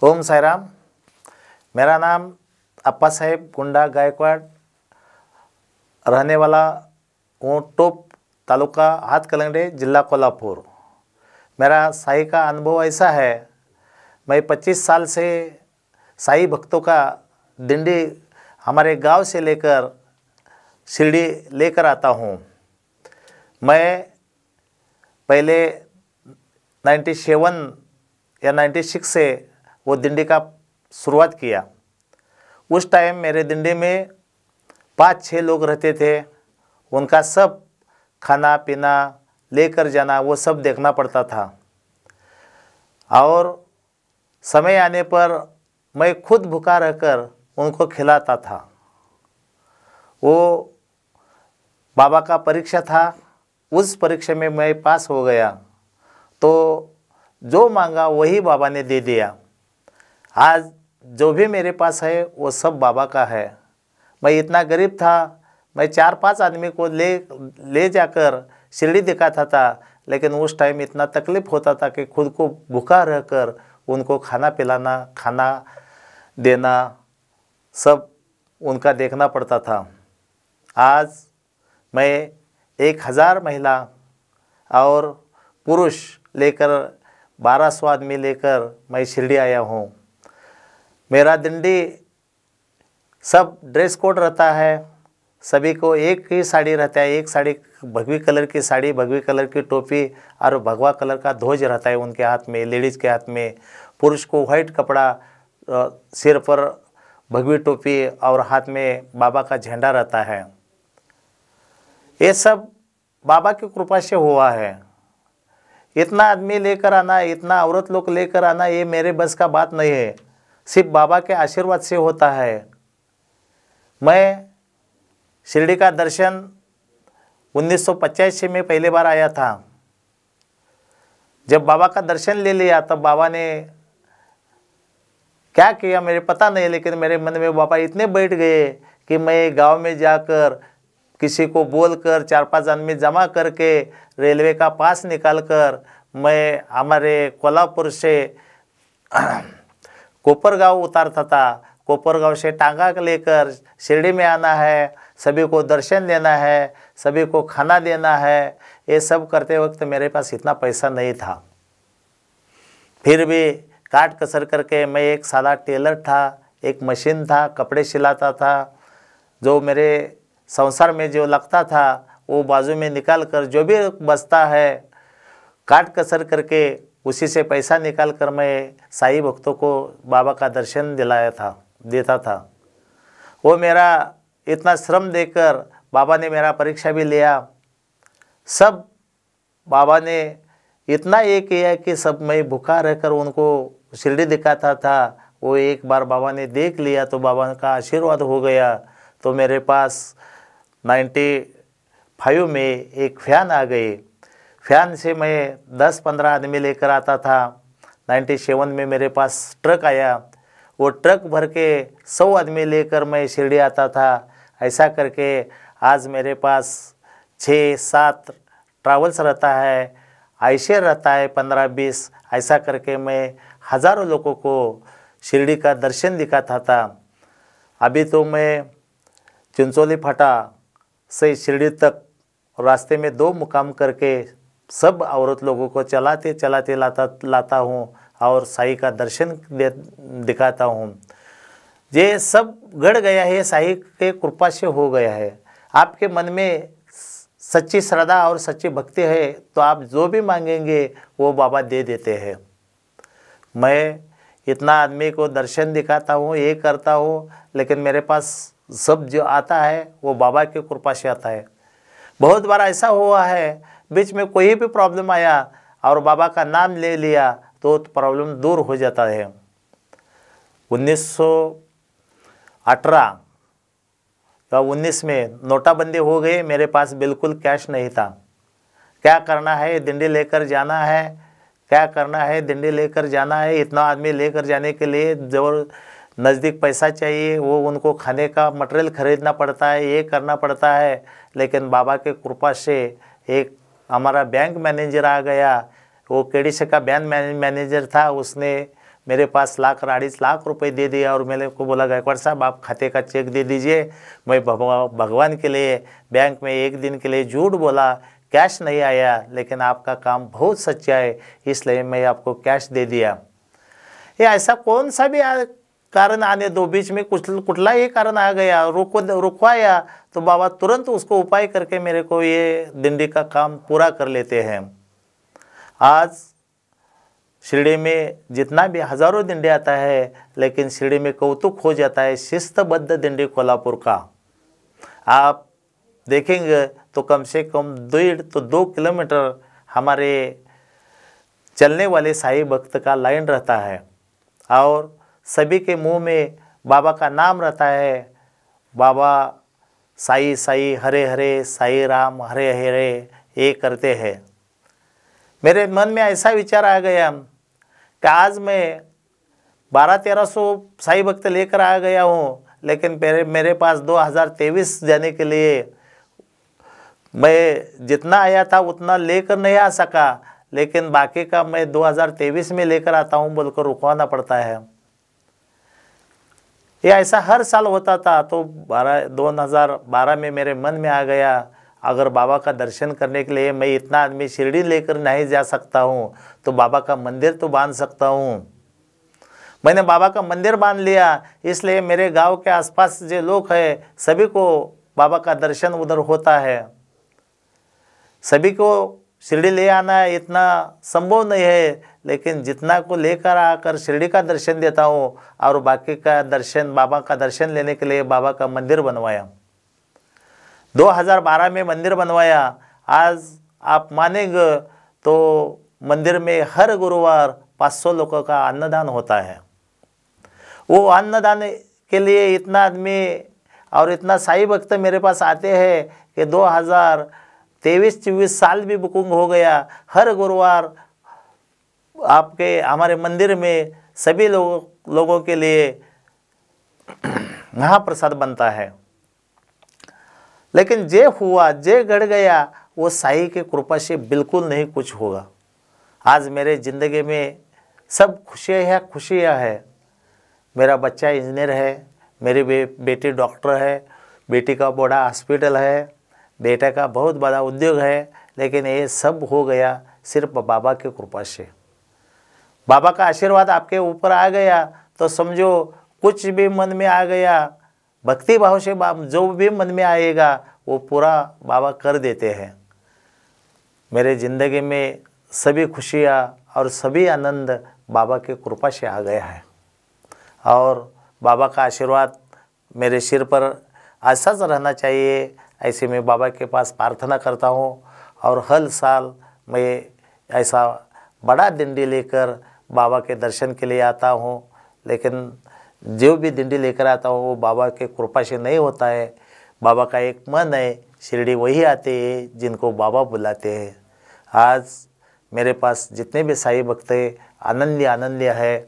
ओम साईराम। मेरा नाम अप्पा साहेब गुंडा गायकवाड़, रहने वाला हूँ टोप, तालुका हाथकलंगडे, जिला कोल्हापुर। मेरा साई का अनुभव ऐसा है, मैं 25 साल से साई भक्तों का दिंडी हमारे गांव से लेकर शिरडी लेकर आता हूँ। मैं पहले 97 या 96 से वो दिंडी का शुरुआत किया। उस टाइम मेरे दिंडी में 5-6 लोग रहते थे। उनका सब खाना पीना लेकर जाना वो सब देखना पड़ता था, और समय आने पर मैं खुद भूखा रहकर उनको खिलाता था। वो बाबा का परीक्षा था, उस परीक्षा में मैं पास हो गया तो जो मांगा वही बाबा ने दे दिया। आज जो भी मेरे पास है वो सब बाबा का है। मैं इतना गरीब था, मैं 4-5 आदमी को ले जाकर शिरडी दिखाता था, लेकिन उस टाइम इतना तकलीफ़ होता था कि खुद को भूखा रहकर उनको खाना पिलाना, खाना देना, सब उनका देखना पड़ता था। आज मैं 1000 महिला और पुरुष लेकर 1200 आदमी लेकर मैं शिरडी आया हूँ। मेरा दिंडी सब ड्रेस कोड रहता है, सभी को एक ही साड़ी रहता है। एक साड़ी भगवी कलर की साड़ी, भगवी कलर की टोपी और भगवा कलर का ध्वज रहता है उनके हाथ में, लेडीज़ के हाथ में। पुरुष को वाइट कपड़ा, सिर पर भगवी टोपी और हाथ में बाबा का झंडा रहता है। ये सब बाबा की कृपा से हुआ है। इतना आदमी लेकर आना, इतना औरत लोग लेकर आना, ये मेरे बस का बात नहीं है, सिर्फ बाबा के आशीर्वाद से होता है। मैं शिरडी का दर्शन 1985 में पहली बार आया था। जब बाबा का दर्शन ले लिया तब बाबा ने क्या किया मेरे पता नहीं, लेकिन मेरे मन में बाबा इतने बैठ गए कि मैं गांव में जाकर किसी को बोलकर 4-5 आदमी जमा करके रेलवे का पास निकालकर मैं हमारे कोल्हापुर से कोपरगांव उतारता था। कोपरगांव से टांगा लेकर शिरडी में आना है, सभी को दर्शन देना है, सभी को खाना देना है। ये सब करते वक्त मेरे पास इतना पैसा नहीं था। फिर भी काट कसर करके मैं एक सादा टेलर था, एक मशीन था, कपड़े सिलाता था। जो मेरे संसार में जो लगता था वो बाजू में निकाल कर जो भी बचता है काट कसर करके उसी से पैसा निकाल कर मैं साई भक्तों को बाबा का दर्शन देता था। वो मेरा इतना श्रम देकर बाबा ने मेरा परीक्षा भी लिया। सब बाबा ने इतना ये किया कि सब मैं भूखा रहकर उनको शिरडी दिखाता था। वो एक बार बाबा ने देख लिया तो बाबा का आशीर्वाद हो गया। तो मेरे पास 95 में एक फैन आ गई। फैन से मैं 10-15 आदमी लेकर आता था। 97 में मेरे पास ट्रक आया, वो ट्रक भर के 100 आदमी लेकर मैं शिरडी आता था। ऐसा करके आज मेरे पास 6-7 ट्रैवल्स रहता है, आयशर रहता है 15-20। ऐसा करके मैं हज़ारों लोगों को शिरडी का दर्शन दिखाता था। अभी तो मैं चिंचोली फाटा से शिरडी तक रास्ते में 2 मुकाम करके सब औरत लोगों को चलाते चलाते लाता हूँ और साई का दर्शन दिखाता हूँ। ये सब गढ़ गया है, साई के कृपा से हो गया है। आपके मन में सच्ची श्रद्धा और सच्ची भक्ति है तो आप जो भी मांगेंगे वो बाबा दे देते हैं। मैं इतना आदमी को दर्शन दिखाता हूँ, ये करता हूँ, लेकिन मेरे पास सब जो आता है वो बाबा की कृपा से आता है। बहुत बार ऐसा हुआ है, बीच में कोई भी प्रॉब्लम आया और बाबा का नाम ले लिया तो प्रॉब्लम दूर हो जाता है। 1918 या 19 में नोटाबंदी हो गई। मेरे पास बिल्कुल कैश नहीं था। क्या करना है, दिंडी लेकर जाना है, क्या करना है, दिंडी लेकर जाना है। इतना आदमी लेकर जाने के लिए जो नज़दीक पैसा चाहिए, वो उनको खाने का मटेरियल खरीदना पड़ता है, ये करना पड़ता है। लेकिन बाबा के कृपा से एक हमारा बैंक मैनेजर आ गया। वो केडीसी का बैंक मैनेजर था, उसने मेरे पास 1,00,000 रुपए दे दिया और मेरे को बोला गायकवाड़ साहब आप खाते का चेक दे दीजिए। मैं भगवान के लिए बैंक में एक दिन के लिए झूठ बोला, कैश नहीं आया, लेकिन आपका काम बहुत सच्चा है इसलिए मैं आपको कैश दे दिया। ये ऐसा कौन सा भी कारण आने दो, बीच में कुठला ही कारण आ गया, रुकवाया तो बाबा तुरंत उसको उपाय करके मेरे को ये दिंडी का काम पूरा कर लेते हैं। आज शिरडी में जितना भी हजारों दिंडी आता है, लेकिन शिरडी में कौतुक हो जाता है शिस्तबद्ध दिंडी कोल्हापुर का। आप देखेंगे तो कम से कम 2 किलोमीटर हमारे चलने वाले साईं भक्त का लाइन रहता है और सभी के मुंह में बाबा का नाम रहता है। बाबा साई साई हरे हरे, साई राम हरे हरे ये करते हैं। मेरे मन में ऐसा विचार आ गया कि आज मैं 1200-1300 साई भक्त लेकर आ गया हूँ, लेकिन मेरे पास 2023 जाने के लिए मैं जितना आया था उतना लेकर नहीं आ सका, लेकिन बाकी का मैं 2023 में लेकर आता हूँ बोलकर रुकवाना पड़ता है। ये ऐसा हर साल होता था। तो 2012 में मेरे मन में आ गया, अगर बाबा का दर्शन करने के लिए मैं इतना आदमी शिरडी लेकर नहीं जा सकता हूँ तो बाबा का मंदिर तो बांध सकता हूँ। मैंने बाबा का मंदिर बांध लिया, इसलिए मेरे गांव के आसपास जो लोग हैं सभी को बाबा का दर्शन उधर होता है। सभी को शिरडी ले आना इतना संभव नहीं है, लेकिन जितना को लेकर आकर शिरडी का दर्शन देता हूँ और बाकी का दर्शन बाबा का दर्शन लेने के लिए बाबा का मंदिर बनवाया। 2012 में मंदिर बनवाया। आज आप मानेंगे तो मंदिर में हर गुरुवार 500 लोगों का अन्नदान होता है। वो अन्नदान के लिए इतना आदमी और इतना साई भक्त मेरे पास आते हैं कि 2023-24 साल भी बुकिंग हो गया। हर गुरुवार आपके हमारे मंदिर में सभी लोगों के लिए महाप्रसाद बनता है। लेकिन जे हुआ जे घड़ गया वो साई के कृपा से बिल्कुल नहीं कुछ होगा। आज मेरे ज़िंदगी में सब खुशियाँ है। मेरा बच्चा इंजीनियर है, मेरी बेटी डॉक्टर है, बेटी का बड़ा हॉस्पिटल है, बेटा का बहुत बड़ा उद्योग है, लेकिन ये सब हो गया सिर्फ बाबा की कृपा से। बाबा का आशीर्वाद आपके ऊपर आ गया तो समझो कुछ भी मन में आ गया, भक्ति भाव से जो भी मन में आएगा वो पूरा बाबा कर देते हैं। मेरे ज़िंदगी में सभी खुशियाँ और सभी आनंद बाबा की कृपा से आ गया है और बाबा का आशीर्वाद मेरे सिर पर ऐसा रहना चाहिए, ऐसे मैं बाबा के पास प्रार्थना करता हूँ। और हर साल मैं ऐसा बड़ा दिंडी लेकर बाबा के दर्शन के लिए आता हूँ, लेकिन जो भी दिंडी लेकर आता हूँ वो बाबा के कृपा से नहीं होता है। बाबा का एक मन है, शिरडी वही आते हैं जिनको बाबा बुलाते हैं। आज मेरे पास जितने भी साई भक्त आनंद है,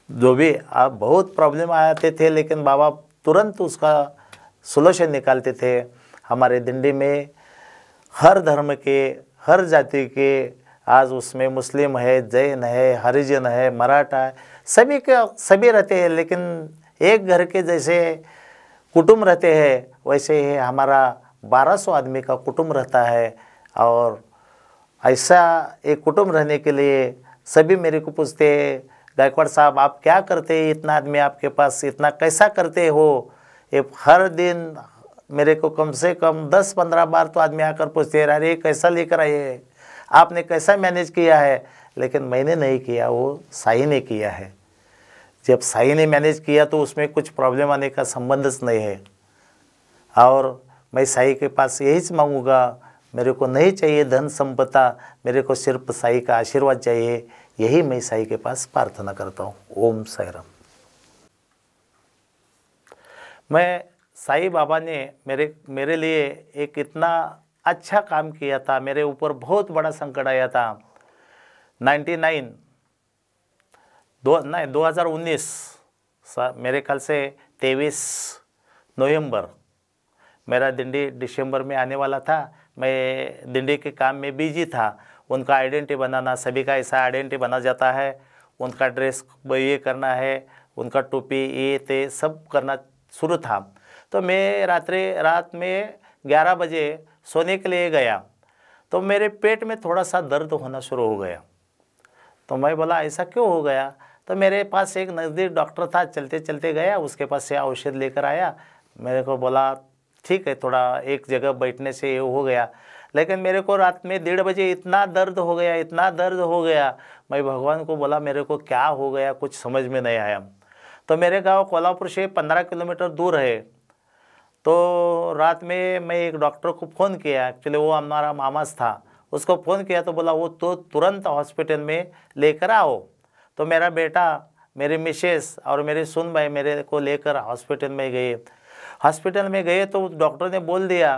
जो भी आप बहुत प्रॉब्लम आते थे लेकिन बाबा तुरंत उसका सोल्यूशन निकालते थे। हमारे दिंडी में हर धर्म के, हर जाति के, आज उसमें मुस्लिम है, जैन है, हरिजन है, मराठा है, सभी के सभी रहते हैं, लेकिन एक घर के जैसे कुटुंब रहते हैं वैसे ही हमारा 1200 आदमी का कुटुंब रहता है। और ऐसा एक कुटुंब रहने के लिए सभी मेरे को पूछते हैं, गायकवाड़ साहब आप क्या करते हैं, इतना आदमी आपके पास इतना कैसा करते हो। ये हर दिन मेरे को कम से कम 10-15 बार तो आदमी आकर पूछते हैं, अरे कैसा लेकर आए हैं, आपने कैसा मैनेज किया है। लेकिन मैंने नहीं किया, वो साई ने किया है। जब साई ने मैनेज किया तो उसमें कुछ प्रॉब्लम आने का संबंध नहीं है। और मैं साई के पास यही मांगूंगा, मेरे को नहीं चाहिए धन संपदा, मेरे को सिर्फ साई का आशीर्वाद चाहिए। यही मैं साई के पास प्रार्थना करता हूँ। ओम साई राम। मैं साई बाबा ने मेरे लिए एक इतना अच्छा काम किया था। मेरे ऊपर बहुत बड़ा संकट आया था। 2019 मेरे ख्याल से 23 नवंबर, मेरा दिंडी दिसंबर में आने वाला था। मैं दिंडी के काम में बिजी था। उनका आइडेंटिटी बनाना, सभी का ऐसा आइडेंटिटी बना जाता है, उनका ड्रेस ये करना है, उनका टोपी ये ते सब करना शुरू था। तो मैं रात में 11 बजे सोने के लिए गया तो मेरे पेट में थोड़ा सा दर्द होना शुरू हो गया। तो मैं बोला ऐसा क्यों हो गया? तो मेरे पास एक नज़दीक डॉक्टर था, चलते चलते गया, उसके पास से औषध लेकर आया। मेरे को बोला ठीक है, थोड़ा एक जगह बैठने से ये हो गया। लेकिन मेरे को रात में 1:30 बजे इतना दर्द हो गया, इतना दर्द हो गया। मैं भगवान को बोला मेरे को क्या हो गया, कुछ समझ में नहीं आया। तो मेरे गांव कोल्हापुर से 15 किलोमीटर दूर है। तो रात में मैं एक डॉक्टर को फ़ोन किया, एक्चुअली वो हमारा मामास था, उसको फ़ोन किया तो बोला वो तो तुरंत हॉस्पिटल में लेकर आओ। तो मेरा बेटा, मेरी मिसेस और मेरे सुन भाई मेरे को लेकर हॉस्पिटल में गए। हॉस्पिटल में गए तो डॉक्टर ने बोल दिया,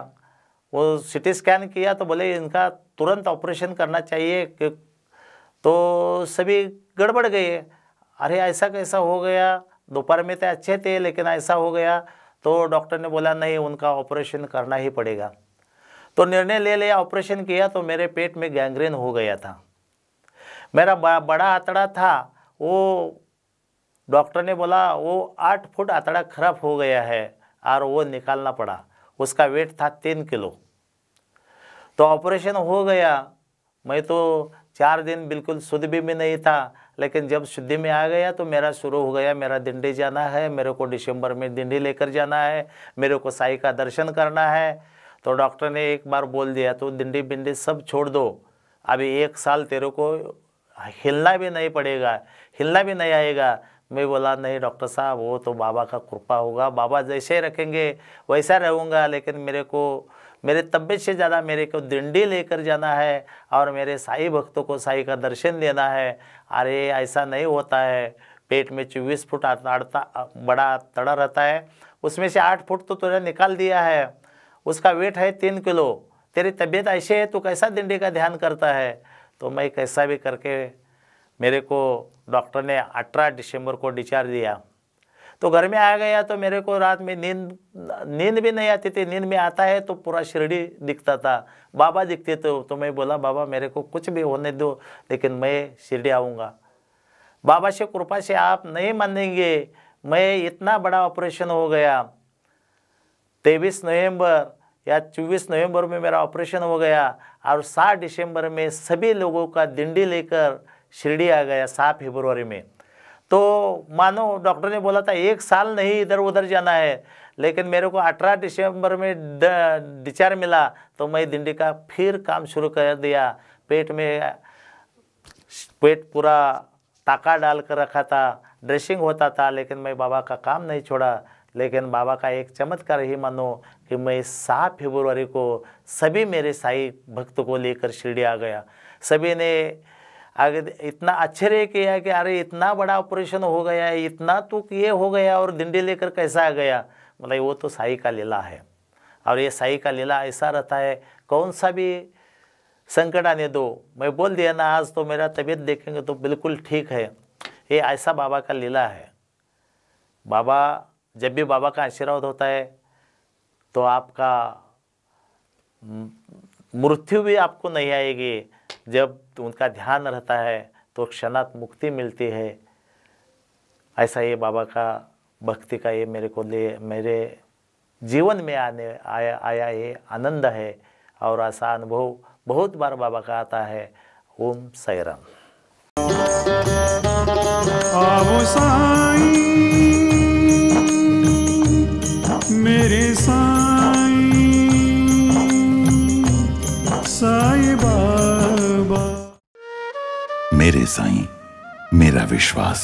वो सिटी स्कैन किया तो बोले इनका तुरंत ऑपरेशन करना चाहिए। तो सभी गड़बड़ गए, अरे ऐसा कैसा हो गया, दोपहर में तो अच्छे थे लेकिन ऐसा हो गया। तो डॉक्टर ने बोला नहीं, उनका ऑपरेशन करना ही पड़ेगा। तो निर्णय ले लिया, ऑपरेशन किया। तो मेरे पेट में गैंग्रीन हो गया था। मेरा बड़ा आंतड़ा था, वो डॉक्टर ने बोला वो 8 फुट आंतड़ा खराब हो गया है और वो निकालना पड़ा। उसका वेट था 3 किलो। तो ऑपरेशन हो गया। मैं तो 4 दिन बिल्कुल शुद्ध भी नहीं था, लेकिन जब शुद्धि में आ गया तो मेरा शुरू हो गया, मेरा दिंडी जाना है, मेरे को दिसंबर में दिंडी लेकर जाना है, मेरे को साईं का दर्शन करना है। तो डॉक्टर ने एक बार बोल दिया तो दिंडी बिंडी सब छोड़ दो, अभी 1 साल तेरे को हिलना भी नहीं पड़ेगा, हिलना भी नहीं आएगा। मैं बोला नहीं डॉक्टर साहब, वो तो बाबा का कृपा होगा, बाबा जैसे रखेंगे वैसा रहूँगा, लेकिन मेरे को मेरे तबीयत से ज़्यादा मेरे को दिंडी लेकर जाना है और मेरे साईं भक्तों को साईं का दर्शन देना है। अरे ऐसा नहीं होता है, पेट में 24 फुट बड़ा तड़ा रहता है, उसमें से 8 फुट तो तूने निकाल दिया है, उसका वेट है 3 किलो, तेरी तबीयत ऐसे है, तू कैसा दिंडी का ध्यान करता है? तो मैं कैसा भी करके मेरे को डॉक्टर ने 18 दिसंबर को डिस्चार्ज दिया। तो घर में आ गया तो मेरे को रात में नींद भी नहीं आती थी। नींद में आता है तो पूरा शिरडी दिखता था, बाबा दिखते थे। तो मैं बोला बाबा मेरे को कुछ भी होने दो, लेकिन मैं शिरडी आऊँगा। बाबा से कृपा से आप नहीं मानेंगे, मैं इतना बड़ा ऑपरेशन हो गया। 23 नवंबर या 24 नवंबर में मेरा ऑपरेशन हो गया और 7 दिसंबर में सभी लोगों का दिंडी लेकर शिरडी आ गया 7 फरवरी में। तो मानो डॉक्टर ने बोला था 1 साल नहीं इधर उधर जाना है, लेकिन मेरे को 18 दिसंबर में डिस्चार्ज मिला तो मैं दिंडी का फिर काम शुरू कर दिया। पेट पूरा टाका डाल कर रखा था, ड्रेसिंग होता था, लेकिन मैं बाबा का काम नहीं छोड़ा। लेकिन बाबा का एक चमत्कार ही मानो कि मैं 7 फरवरी को सभी मेरे साईं भक्त को लेकर शिरडी आ गया। सभी ने आगे इतना आश्चर्य किया कि अरे इतना बड़ा ऑपरेशन हो गया है, इतना तो ये हो गया और दिंडी लेकर कैसा आ गया? मतलब वो तो साईं का लीला है, और ये साईं का लीला ऐसा रहता है, कौन सा भी संकट आने दो। मैं बोल दिया ना, आज तो मेरा तबीयत देखेंगे तो बिल्कुल ठीक है। ये ऐसा बाबा का लीला है। बाबा जब भी बाबा का आशीर्वाद होता है तो आपका मृत्यु भी आपको नहीं आएगी। जब उनका ध्यान रहता है तो क्षणात मुक्ति मिलती है। ऐसा ये बाबा का भक्ति का ये मेरे जीवन में आया ये आनंद है, और ऐसा अनुभव बहुत बार बाबा का आता है। ओम साईं राम। आवो साईं मेरे साईं, साईं बाबा। मेरे साईं, मेरा विश्वास।